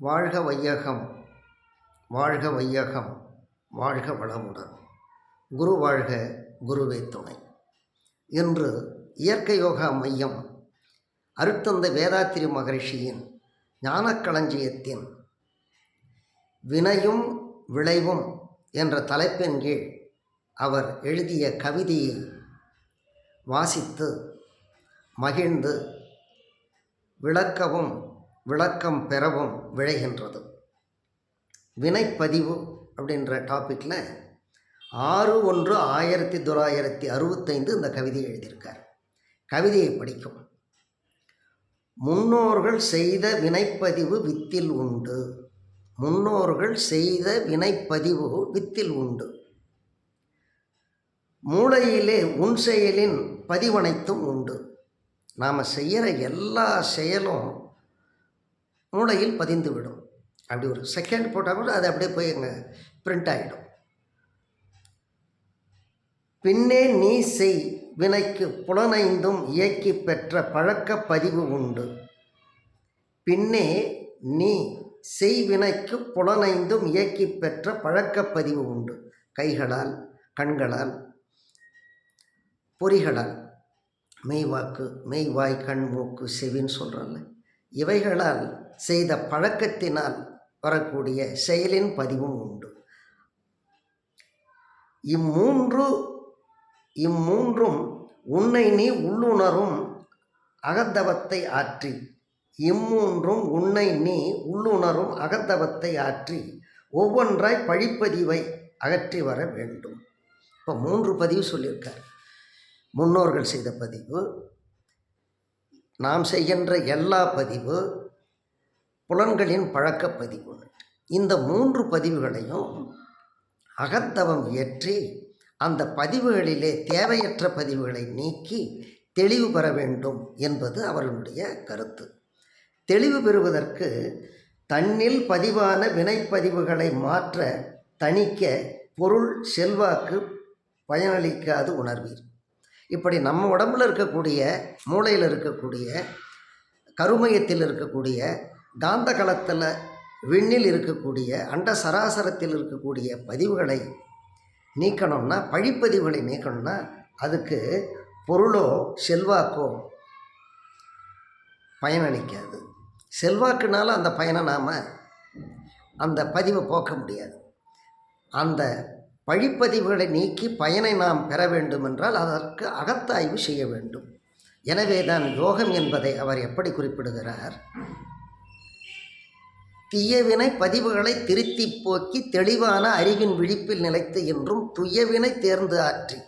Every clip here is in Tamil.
வாழ்க வையகம், வாழ்க வையகம், வாழ்க வளமுடன். குரு வாழ்க, குருவே துணை. இன்று இயற்கை யோகா மையம் அருட்தந்தை வேதாத்திரி மகரிஷியின் ஞானக்களஞ்சியத்தின் வினையும் விளைவும் என்ற தலைப்பின் கீழ் அவர் எழுதிய கவிதையை வாசித்து மகிழ்ந்து விளக்கம் பெறவும் விழைகின்றது. வினைப்பதிவு அப்படின்ற டாப்பிக்கில் 6/1/1965 இந்த கவிதையை எழுதியிருக்கார். கவிதையை படிக்கும். முன்னோர்கள் செய்த வினைப்பதிவு வித்தில் உண்டு. முன்னோர்கள் செய்த வினைப்பதிவு வித்தில் உண்டு. மூளையிலே உன் செயலின் பதிவனைத்தும் உண்டு. நாம் செய்கிற எல்லா செயலும் மூளையில் பதிந்து விடும். அப்படி ஒரு செகண்ட் போட்டால் கூட அது அப்படியே போய் அங்கே பிரிண்ட் ஆகிடும். பின்னே நீ செய் வினைக்கு புலனைந்தும் இயக்கி பெற்ற பழக்க பதிவு உண்டு. பின்னே நீ செய் வினைக்கு புலனைந்தும் இயக்கி பெற்ற பழக்க பதிவு உண்டு. கைகளால், கண்களால், பொறிகளால், மெய்வாக்கு, மெய்வாய், கண், மூக்கு, செவின்னு சொல்கிறோம்ல, இவைகளால் செய்த பழக்கத்தினால் வரக்கூடிய செயலின் பதிவும் உண்டு. இம்மூன்றும் உன்னை நீ உள்ளுணரும் அகத்தவத்தை ஆற்றி. இம்மூன்றும் உன்னை நீ உள்ளுணரும் அகத்தவத்தை ஆற்றி ஒவ்வொன்றாய் பழிப்பதிவை அகற்றி வர வேண்டும். இப்போ 3 பதிவு சொல்லியிருக்கார். முன்னோர்கள் செய்த பதிவு, நாம் செய்கின்ற எல்லா பதிவு, புலன்களின் பழக்க பதிவு. இந்த 3 பதிவுகளையும் அகத்தவம் இயற்றி அந்த பதிவுகளிலே தேவையற்ற பதிவுகளை நீக்கி தெளிவு பெற வேண்டும் என்பது அவர்களுடைய கருத்து. தெளிவு பெறுவதற்கு தன்னில் பதிவான வினைப்பதிவுகளை மாற்ற தணிக்க பொருள் செல்வாக்கு பயனளிக்காது உணர்வீர். இப்படி நம்ம உடம்பில் இருக்கக்கூடிய, மூளையில் இருக்கக்கூடிய, கருமையத்தில் இருக்கக்கூடிய, காந்த களத்தில், விண்ணில் இருக்கக்கூடிய, அண்ட சராசரத்தில் இருக்கக்கூடிய பதிவுகளை நீக்கணும்னா, பழிப்பதிவுகளை நீக்கணும்னா அதுக்கு பொருளோ செல்வாக்கோ பயனளிக்காது. செல்வாக்குனால அந்த பயனை நாம் அந்த பதிவை போக்க முடியாது. அந்த பழிப்பதிவுகளை நீக்கி பயனை நாம் பெற வேண்டுமென்றால் அதற்கு அகத்தாய்வு செய்ய வேண்டும். எனவே தான் யோகம் என்பதை அவர் எப்படி குறிப்பிடுகிறார்? தீயவினை பதிவுகளை திருத்தி போக்கி தெளிவான அறிவின் விழிப்பில் நிலைத்து என்றும் துய்யவினை தேர்ந்து ஆற்றி.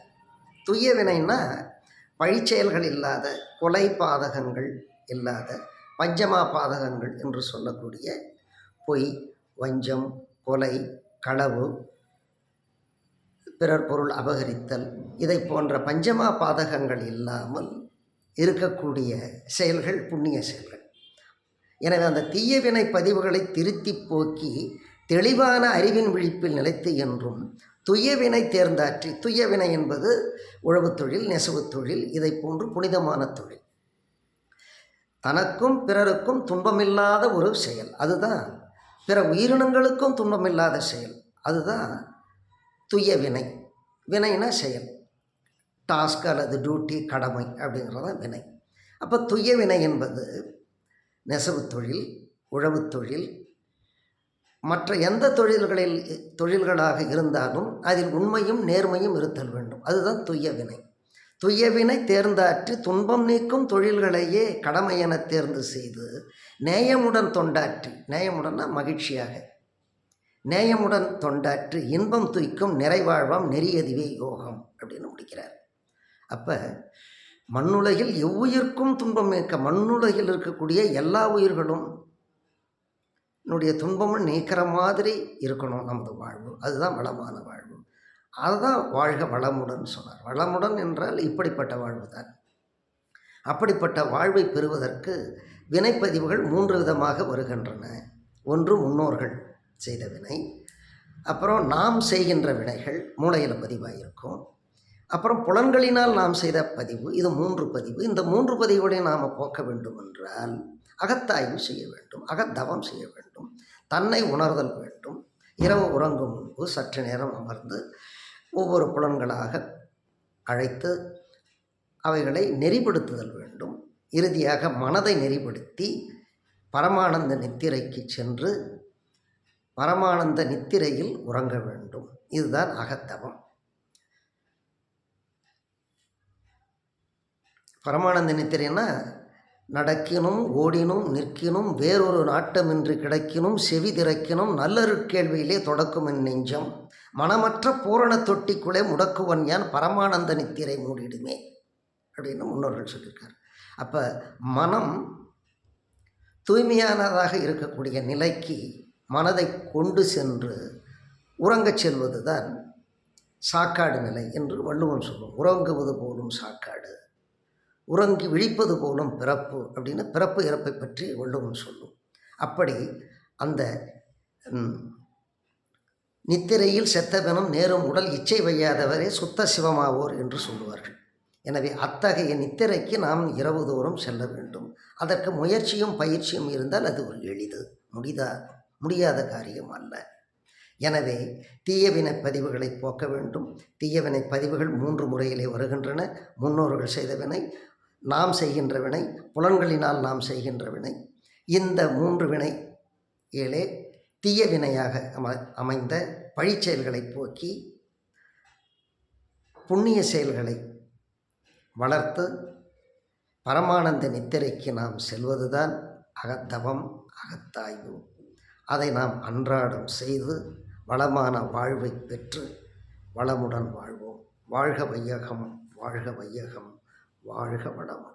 துய்யவினைன்னா பழிச்செயல்கள் இல்லாத, கொலை பாதகங்கள் இல்லாத, பஞ்சமா பாதகங்கள் என்று சொல்லக்கூடிய பொய், வஞ்சம், கொலை, களவு, பிறர் பொருள் அபகரித்தல், இதை போன்ற பஞ்சமா பாதகங்கள் இல்லாமல் இருக்கக்கூடிய செயல்கள் புண்ணிய செயல்கள். எனவே அந்த தீயவினை பதிவுகளை திருத்தி போக்கி தெளிவான அறிவின் விழிப்பில் நிலைத்து என்றும் துய்யவினை தேர்ந்தாற்றி. துய்யவினை என்பது உழவு தொழில், நெசவு தொழில், இதை போன்று புனிதமான தொழில். தனக்கும் பிறருக்கும் துன்பமில்லாத ஒரு செயல், அதுதான். பிற உயிரினங்களுக்கும் துன்பமில்லாத செயல், அதுதான் துய்யவினை. வினைனா செயல், டாஸ்க் அல்லது டியூட்டி, கடமை அப்படிங்கிறதான் வினை. அப்போ துய்யவினை என்பது நெசவு தொழில், உழவு தொழில், மற்ற எந்த தொழில்களாக இருந்தாலும் அதில் உண்மையும் நேர்மையும் இருத்தல் வேண்டும். அதுதான் துய்யவினை. துய்யவினை தேர்ந்தாற்றி துன்பம் நீக்கும் தொழில்களையே கடமை என தேர்ந்து செய்து நேயமுடன் தொண்டாற்றி. நேயமுடன்னா மகிழ்ச்சியாக, நேயமுடன் தொண்டாற்றி இன்பம் துய்க்கும் நிறைவாழ்வாம் நெறியதுவே யோகம் அப்படின்னு முடிக்கிறார். அப்போ மண்ணுலகில் எவ்வுயிர்க்கும் துன்பம் நீக்க, மண்ணுலகில் இருக்கக்கூடிய எல்லா உயிர்களும் என்னுடைய துன்பமும் நீக்கிற மாதிரி இருக்கணும் நமது வாழ்வு. அதுதான் வளமான வாழ்வு. அதுதான் வாழ்க வளமுடன் சொன்னார். வளமுடன் என்றால் இப்படிப்பட்ட வாழ்வு தான். அப்படிப்பட்ட வாழ்வை பெறுவதற்கு வினைப்பதிவுகள் 3 விதமாக வருகின்றன. ஒன்று முன்னோர்கள் செய்த வினை, அப்புறம் நாம் செய்கின்ற வினைகள் மூளையில் பதிவாயிருக்கும், அப்புறம் புலன்களினால் நாம் செய்த பதிவு. இது 3 பதிவு. இந்த 3 பதிவுகளை நாம் போக்க வேண்டும் என்றால் அகத்தாய்வு செய்ய வேண்டும், அகத்தவம் செய்ய வேண்டும். தன்னை உணர்தல் வேண்டும். இரவு உறங்கும் முன்பு சற்று நேரம் அமர்ந்து ஒவ்வொரு புலன்களாக அழைத்து அவைகளை நெறிப்படுத்துதல் வேண்டும். இறுதியாக மனதை நெறிப்படுத்தி பரமானந்த நித்திரைக்கு சென்று பரமானந்த நித்திரையில் உறங்க வேண்டும். இதுதான் அகத்தவம். பரமானந்த நித்திரைன்னா நடக்கினும் ஓடினும் நிற்கினும் வேறொரு நாட்டமின்றி கிடக்கினும் செவி திறக்கினும் நல்லருட்கேள்வியிலே தொடக்கும் என் நெஞ்சம் மனமற்ற பூரண தொட்டிக்குள்ளே முடக்குவன் யான் பரமானந்த நித்திரை மூடிடுமே அப்படின்னு முன்னோர்கள் சொல்லியிருக்கார். அப்போ மனம் தூய்மையானதாக இருக்கக்கூடிய நிலைக்கு மனதை கொண்டு சென்று உறங்கச் செல்வது தான் சாக்காடு நிலை என்று வள்ளுவன் சொல்லும். உறங்குவது போலும் சாக்காடு, உறங்கி விழிப்பது போலும் பிறப்பு அப்படின்னு பிறப்பு இறப்பை பற்றி வள்ளுவன் சொல்லும். அப்படி அந்த நித்திரையில் செத்தவனும் நேரும் உடல் இச்சை வையாதவரே சுத்த சிவமாவோர் என்று சொல்லுவார்கள். எனவே அத்தகைய நித்திரைக்கு நாம் இரவு தோறும் செல்ல வேண்டும். அதற்கு முயற்சியும் பயிற்சியும் இருந்தால் அது ஒரு எளிது, முடியாத காரியம் அல்ல. எனவே தீயவினை பதிவுகளை போக்க வேண்டும். தீயவினை பதிவுகள் 3 முறையிலே வருகின்றன. முன்னோர்கள் செய்த வினை, நாம் செய்கின்ற வினை, புலன்களினால் நாம் செய்கின்ற வினை. இந்த 3 வினையிலே தீய வினையாக அமைந்த பழிச்செயல்களை போக்கி புண்ணிய செயல்களை வளர்த்து பரமானந்த நித்திரைக்கு நாம் செல்வதுதான் அகத்தவம், அகத்தாய்வு. அதை நாம் அன்றாடம் செய்து வளமான வாழ்வை பெற்று வளமுடன் வாழ்வோம். வாழ்க வையகம், வாழ்க வையகம், வாழ்க வளம்.